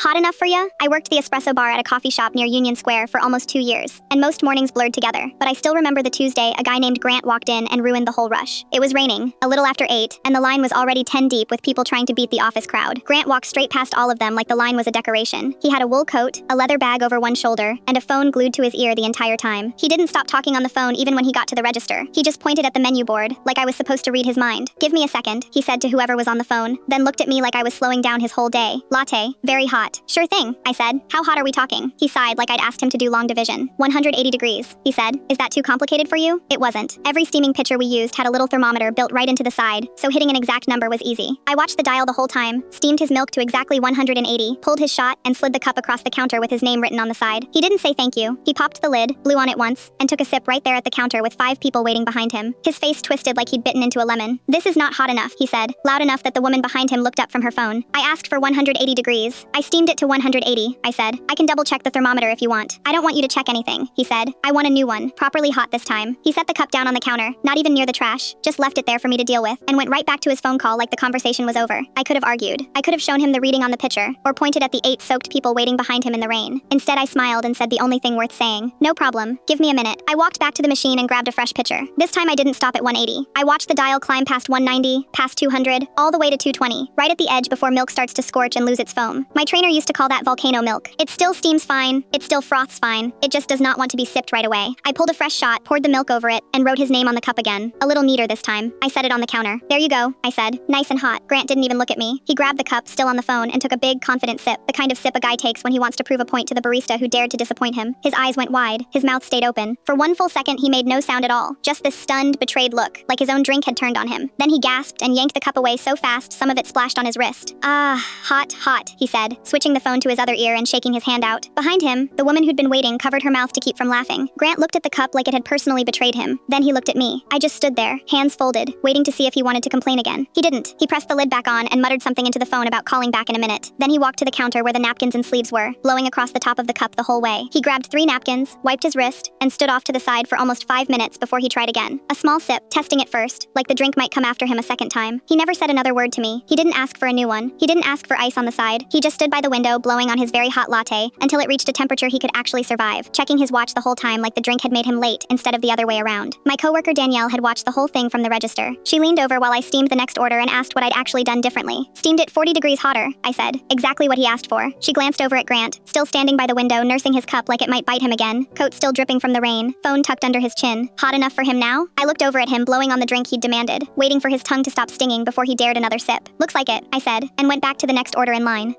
Hot enough for ya? I worked the espresso bar at a coffee shop near Union Square for almost 2 years, and most mornings blurred together. But I still remember the Tuesday a guy named Grant walked in and ruined the whole rush. It was raining, a little after 8, and the line was already 10 deep with people trying to beat the office crowd. Grant walked straight past all of them like the line was a decoration. He had a wool coat, a leather bag over one shoulder, and a phone glued to his ear the entire time. He didn't stop talking on the phone even when he got to the register. He just pointed at the menu board, like I was supposed to read his mind. "Give me a second," he said to whoever was on the phone, then looked at me like I was slowing down his whole day. "Latte, very hot." "Sure thing," I said. "How hot are we talking?" He sighed like I'd asked him to do long division. 180 degrees, he said. "Is that too complicated for you?" It wasn't. Every steaming pitcher we used had a little thermometer built right into the side, so hitting an exact number was easy. I watched the dial the whole time, steamed his milk to exactly 180, pulled his shot, and slid the cup across the counter with his name written on the side. He didn't say thank you. He popped the lid, blew on it once, and took a sip right there at the counter with 5 people waiting behind him. His face twisted like he'd bitten into a lemon. "This is not hot enough," he said, loud enough that the woman behind him looked up from her phone. "I asked for 180 degrees. I steamed it to 180, I said. "I can double check the thermometer if you want." "I don't want you to check anything," he said. "I want a new one, properly hot this time." He set the cup down on the counter, not even near the trash, just left it there for me to deal with, and went right back to his phone call like the conversation was over. I could have argued. I could have shown him the reading on the pitcher, or pointed at the 8 soaked people waiting behind him in the rain. Instead, I smiled and said the only thing worth saying. "No problem. Give me a minute." I walked back to the machine and grabbed a fresh pitcher. This time I didn't stop at 180. I watched the dial climb past 190, past 200, all the way to 220, right at the edge before milk starts to scorch and lose its foam. My trainer used to call that volcano milk. It still steams fine, it still froths fine, it just does not want to be sipped right away. I pulled a fresh shot, poured the milk over it, and wrote his name on the cup again. A little neater this time. I set it on the counter. "There you go," I said. "Nice and hot." Grant didn't even look at me. He grabbed the cup, still on the phone, and took a big, confident sip, the kind of sip a guy takes when he wants to prove a point to the barista who dared to disappoint him. His eyes went wide, his mouth stayed open. For one full second, he made no sound at all, just this stunned, betrayed look, like his own drink had turned on him. Then he gasped and yanked the cup away so fast some of it splashed on his wrist. "Ah, hot, hot," he said, switching the phone to his other ear and shaking his hand out. Behind him, the woman who'd been waiting covered her mouth to keep from laughing. Grant looked at the cup like it had personally betrayed him. Then he looked at me. I just stood there, hands folded, waiting to see if he wanted to complain again. He didn't. He pressed the lid back on and muttered something into the phone about calling back in a minute. Then he walked to the counter where the napkins and sleeves were, blowing across the top of the cup the whole way. He grabbed 3 napkins, wiped his wrist, and stood off to the side for almost 5 minutes before he tried again. A small sip, testing it first, like the drink might come after him a second time. He never said another word to me. He didn't ask for a new one. He didn't ask for ice on the side. He just stood by the window, blowing on his very hot latte, until it reached a temperature he could actually survive, checking his watch the whole time like the drink had made him late instead of the other way around. My coworker Danielle had watched the whole thing from the register. She leaned over while I steamed the next order and asked what I'd actually done differently. "Steamed it 40 degrees hotter," I said. Exactly what he asked for. She glanced over at Grant, still standing by the window nursing his cup like it might bite him again, coat still dripping from the rain, phone tucked under his chin. "Hot enough for him now?" I looked over at him blowing on the drink he'd demanded, waiting for his tongue to stop stinging before he dared another sip. "Looks like it," I said, and went back to the next order in line.